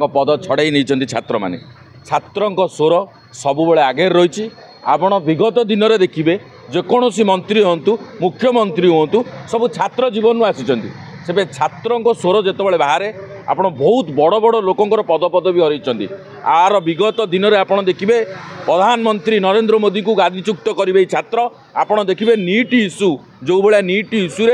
पद छड़ाई नहीं छात्र मैंने छात्रों स्वर सबुबले आगे रही आपण विगत दिन में देखिए जेकोसी मंत्री हूँ मुख्यमंत्री हूँ सब छात्र जीवन में आसी से छात्रों स्वर जिते बाहर आपण बहुत बड़ बड़ लोकंर पद पदवी हरई आर विगत दिन में आपड़ देखिए प्रधानमंत्री नरेंद्र मोदी को गादीच्युत करेंगे छात्र आपड़ देखिए नीट इश्यू जो भाया नीट इश्यू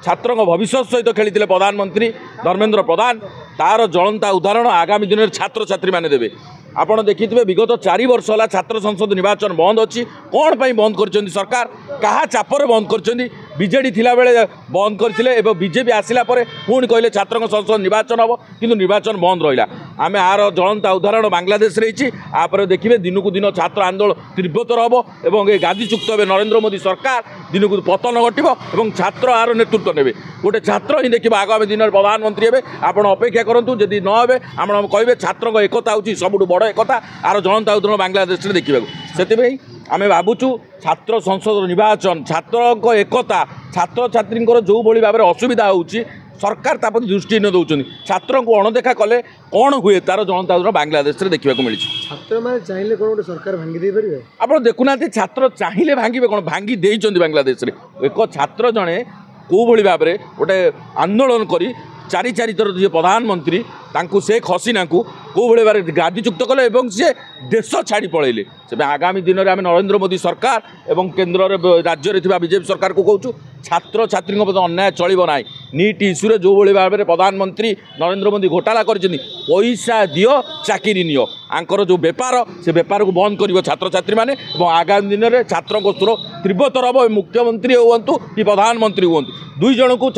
छात्रों भविष्य सहित खेली प्रधानमंत्री धर्मेंद्र प्रधान तार ज्वलंता उदाहरण आगामी दिन में छात्र छात्री मैंने देवे आपड़ देखिए विगत 4 वर्ष है छात्र संसद निर्वाचन बंद अच्छी कौन पर बंद कर सरकार क्या चापर बंद कर बीजेडी थिला बेले बंद करते बीजेपी आसला पुणी कहले छात्र संसद निर्वाचन हम किंतु निर्वाचन बंद रहा आम आर ज्वलंता उदाहरण बांग्लादेश रही आपर देखिए दिन को दिन छात्र आंदोलन तीव्रतर हम और गादीच्युत हे नरेंद्र मोदी सरकार दिन को पतन घटो छात्र आर नेतृत्व ने गोटे छात्र ही देखिए आगामी दिन में प्रधानमंत्री हे आप अपेक्षा करूँ जदि न हे आप कहे छात्र एकता हूँ सबुठ बड़ एकता आर ज्वलंता उदाहरण बांग्लादेश देखा से आम भावुँ छात्र संसद निर्वाचन छात्र एकता छात्र छात्री जो भाई भाव में असुविधा होची सरकार तापर दृष्टि न दौरान छात्र को अणदेखा कले कौन हुए तार ज्वलंता उदाहरण बांग्लादेश देखा मिली छात्र मैंने चाहिए कौन गोटे सरकार भांगी दे पारे आप देखुना छात्र चाहिए भांगे कौन भांगी देइछन्ति बांग्लादेश एक छात्र जड़े कौ भाव में गोटे आंदोलन करी चारि थर जी प्रधानमंत्री तांकु शेख हसीना को कौ भाव में गादीच्युत कले सी देश छाड़ी पलैले से आगामी दिन में आम नरेंद्र मोदी सरकार एवं केन्द्र राज्य में बीजेपी सरकार को कहूँ छात्र छात्री अन्याय चलो ना नीट इश्यू जो भाव में प्रधानमंत्री नरेंद्र मोदी घोटाला कर पैसा दियो चाकरी नियो आंकर जो बेपार से बेपार को बंद कर छात्र छात्री मैंने आगामी दिन में छात्रों स्वर तीव्रतर हम मुख्यमंत्री हूँ कि प्रधानमंत्री हूँ दुई जन को